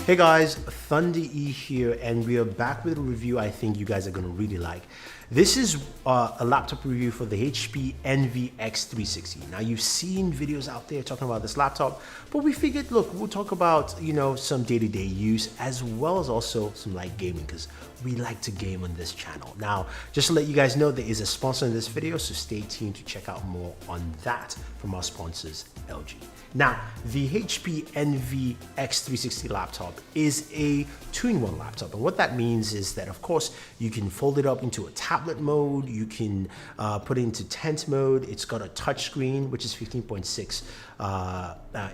Hey guys, Thunder E here, and we are back with a review I think you guys are going to really like. This is a laptop review for the HP Envy X360. Now you've seen videos out there talking about this laptop, but we figured, look, we'll talk about, some day-to-day use as well as also some light gaming because we like to game on this channel. Now, just to let you guys know, there is a sponsor in this video, so stay tuned to check out more on that from our sponsors, LG. Now, the HP Envy X360 laptop is a two-in-one laptop, and what that means is that, of course, you can fold it up into a tablet mode, you can put it into tent mode. It's got a touchscreen, which is 15.6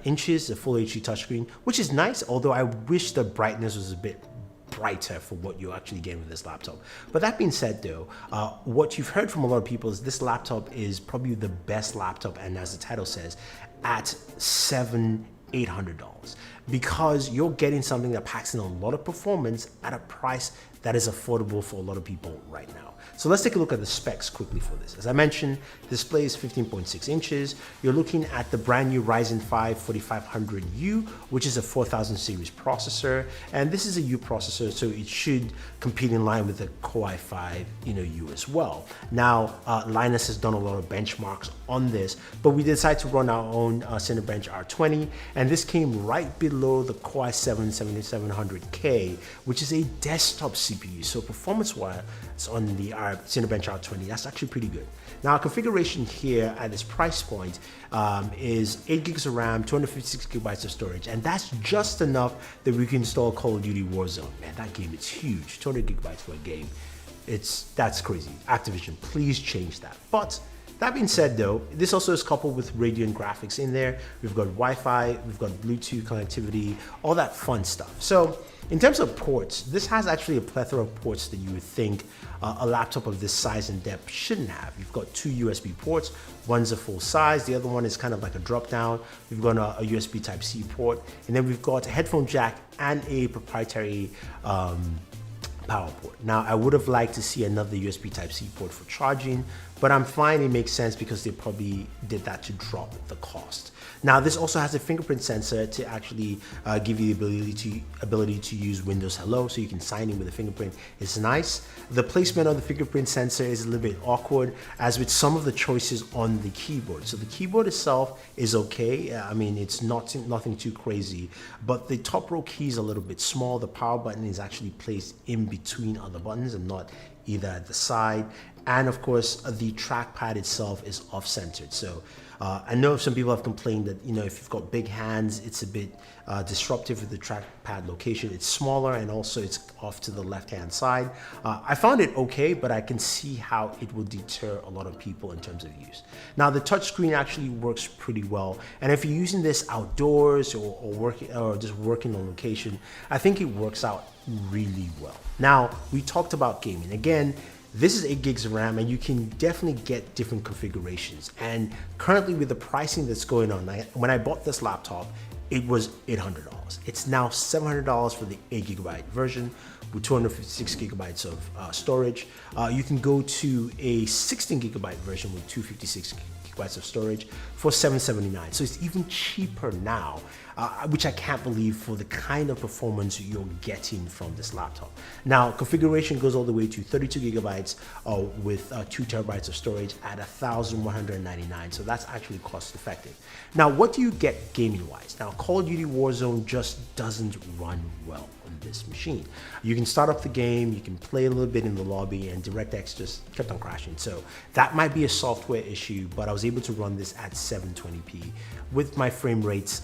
inches, a full HD touchscreen, which is nice, although I wish the brightness was a bit brighter for what you're actually getting with this laptop. But that being said though, what you've heard from a lot of people is this laptop is probably the best laptop, and as the title says, at $700-800, because you're getting something that packs in a lot of performance at a price that is affordable for a lot of people right now. So let's take a look at the specs quickly for this. As I mentioned, display is 15.6 inches. You're looking at the brand new Ryzen 5 4500U, which is a 4000 series processor. And this is a U processor, so it should compete in line with the Core i5 U as well. Now, Linus has done a lot of benchmarks on this, but we decided to run our own Cinebench R20, and this came right below the Core i7 7700K, which is a desktop CPU. So performance-wise on the Cinebench R20, that's actually pretty good. Now, our configuration here at this price point is 8 gigs of RAM, 256 gigabytes of storage, and that's just enough that we can install Call of Duty Warzone. Man, that game is huge, 200 gigabytes for a game. That's crazy. Activision, please change that. But that being said though, this also is coupled with Radeon graphics in there. We've got Wi-Fi, we've got Bluetooth connectivity, all that fun stuff. So in terms of ports, this has actually a plethora of ports that you would think a laptop of this size and depth shouldn't have. You've got two USB ports, one's a full size, the other one is kind of like a drop down. We've got a USB Type-C port, and then we've got a headphone jack and a proprietary power port. Now, I would have liked to see another USB Type-C port for charging, but I'm fine, it makes sense because they probably did that to drop the cost. Now, this also has a fingerprint sensor to actually give you the ability to use Windows Hello, so you can sign in with a fingerprint. It's nice. The placement of the fingerprint sensor is a little bit awkward, as with some of the choices on the keyboard. So the keyboard itself is okay. I mean, it's nothing too crazy, but the top row key is a little bit small. The power button is actually placed in between other buttons and not either at the side. And of course, the trackpad itself is off-centered. So I know some people have complained that, if you've got big hands, it's a bit disruptive with the trackpad location. It's smaller, and also it's off to the left-hand side. I found it okay, but I can see how it will deter a lot of people in terms of use. Now, the touchscreen actually works pretty well, and if you're using this outdoors or just working on location, I think it works out really well. Now, we talked about gaming. Again, this is 8 gigs of RAM, and you can definitely get different configurations. And currently with the pricing that's going on, when I bought this laptop, it was $800. It's now $700 for the 8 gigabyte version with 256 gigabytes of storage. You can go to a 16 gigabyte version with 256 gigabytes of storage for $779. So it's even cheaper now, which I can't believe for the kind of performance you're getting from this laptop. Now, configuration goes all the way to 32 gigabytes with 2 terabytes of storage at $1,199. So that's actually cost effective. Now, what do you get gaming wise? Now, Call of Duty Warzone just doesn't run well on this machine. You can start up the game, you can play a little bit in the lobby, and DirectX just kept on crashing. So that might be a software issue, but I was able to run this at 720p with my frame rates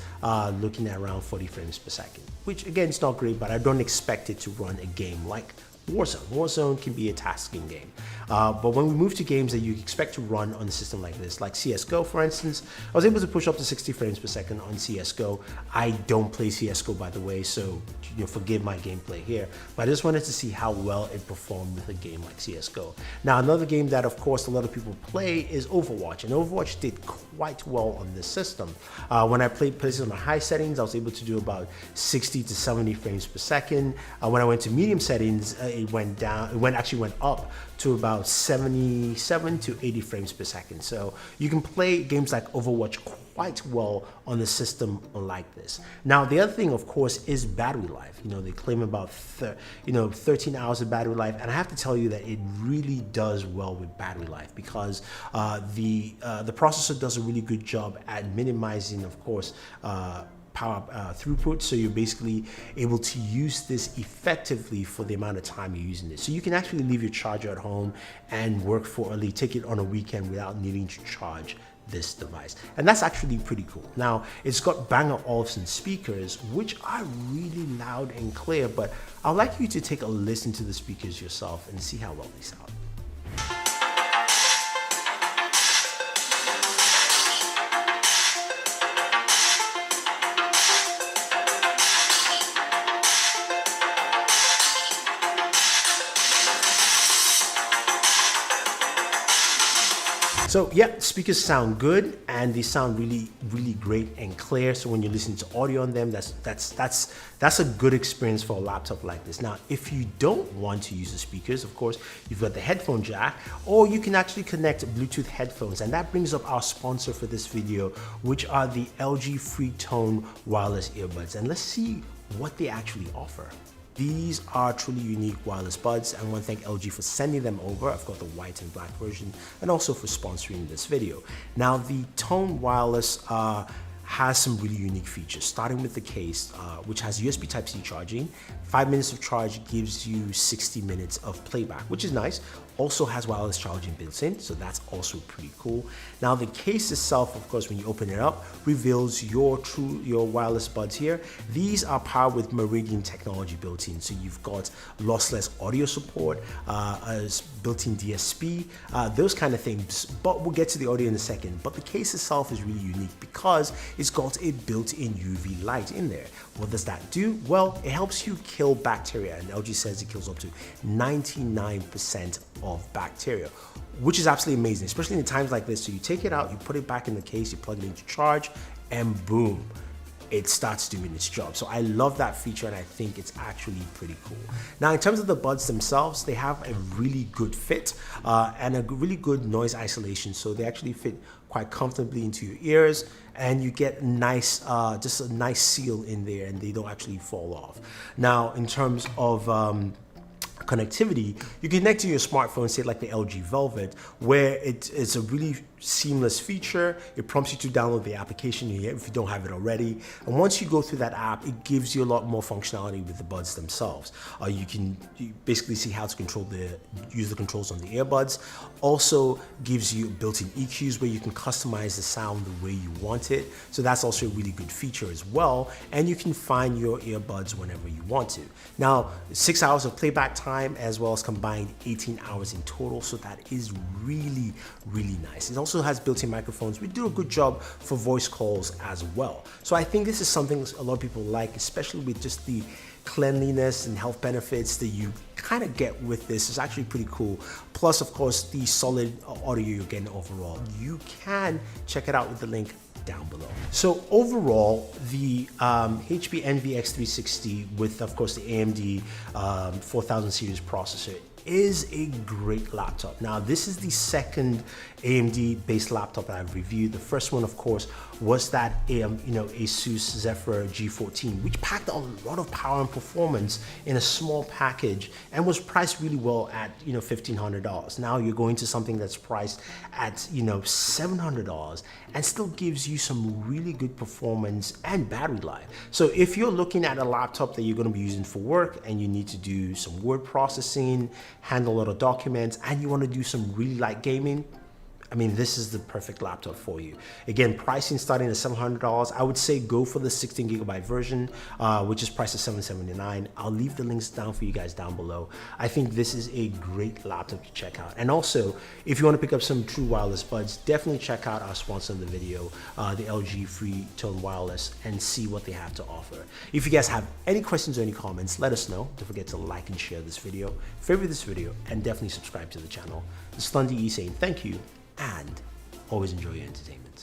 looking at around 40 frames per second, which again is not great, but I don't expect it to run a game like Warzone. Warzone can be a tasking game. But when we move to games that you expect to run on a system like this, like CSGO for instance, I was able to push up to 60 frames per second on CSGO. I don't play CSGO, by the way, so forgive my gameplay here, but I just wanted to see how well it performed with a game like CSGO. Now, another game that of course a lot of people play is Overwatch, and Overwatch did quite well on this system. When I played places on the high settings, I was able to do about 60 to 70 frames per second. When I went to medium settings, it actually went up to about 77 to 80 frames per second. So you can play games like Overwatch quite well on the system like this. Now, the other thing, of course, is battery life. They claim about 13 hours of battery life, and I have to tell you that it really does well with battery life because the processor does a really good job at minimizing, of course, power throughput, so you're basically able to use this effectively for the amount of time you're using it. So you can actually leave your charger at home and work for take it on a weekend without needing to charge this device, and that's actually pretty cool. Now, it's got Bang & Olufsen speakers, which are really loud and clear, but I'd like you to take a listen to the speakers yourself and see how well they sound. So yeah, speakers sound good and they sound really great and clear. So when you listen to audio on them, that's a good experience for a laptop like this. Now, if you don't want to use the speakers, of course, you've got the headphone jack, or you can actually connect Bluetooth headphones. And that brings up our sponsor for this video, which are the LG Freetone wireless earbuds. And let's see what they actually offer. These are truly unique wireless buds, and I want to thank LG for sending them over. I've got the white and black version, and also for sponsoring this video. Now, the Tone Wireless has some really unique features, starting with the case, which has USB Type-C charging. 5 minutes of charge gives you 60 minutes of playback, which is nice. Also has wireless charging built in, so that's also pretty cool. Now, the case itself, of course, when you open it up, reveals your wireless buds here. These are powered with Meridian technology built in, so you've got lossless audio support, as built-in DSP, those kind of things. But we'll get to the audio in a second. But the case itself is really unique because it's got a built-in UV light in there. What does that do? Well, it helps you kill bacteria, and LG says it kills up to 99% of bacteria, which is absolutely amazing, especially in times like this. So you take it out, you put it back in the case, you plug it into charge, and boom, it starts doing its job. So I love that feature, and I think it's actually pretty cool. Now, in terms of the buds themselves, they have a really good fit and a really good noise isolation. So they actually fit quite comfortably into your ears, and you get nice, just a nice seal in there, and they don't actually fall off. Now, in terms of connectivity, you can connect to your smartphone, say like the LG Velvet, where it's a really seamless feature. It prompts you to download the application if you don't have it already. And once you go through that app, it gives you a lot more functionality with the buds themselves. You basically see how to use the controls on the earbuds. Also gives you built-in EQs where you can customize the sound the way you want it. So that's also a really good feature as well. And you can find your earbuds whenever you want to. Now, 6 hours of playback time as well as combined 18 hours in total. So that is really nice. It also has built-in microphones. We do a good job for voice calls as well. So I think this is something a lot of people like, especially with just the cleanliness and health benefits that you kind of get with this. Is actually pretty cool. Plus, of course, the solid audio you're getting overall. You can check it out with the link down below. So overall, the HP Envy X360 with, of course, the AMD 4000 series processor is a great laptop. Now, this is the second AMD based laptop that I've reviewed. The first one, of course, was that Asus Zephyr G14, which packed a lot of power and performance in a small package and was priced really well at $1,500. Now you're going to something that's priced at $700 and still gives you some really good performance and battery life. So if you're looking at a laptop that you're going to be using for work and you need to do some word processing, handle a lot of documents, and you want to do some really light gaming, I mean, this is the perfect laptop for you. Again, pricing starting at $700. I would say go for the 16GB version, which is priced at $779. I'll leave the links down for you guys down below. I think this is a great laptop to check out. And also, if you want to pick up some true wireless buds, definitely check out our sponsor in the video, the LG Freetone Wireless, and see what they have to offer. If you guys have any questions or any comments, let us know. Don't forget to like and share this video, favorite this video, and definitely subscribe to the channel. This is Thunder E saying thank you, and always enjoy your entertainment.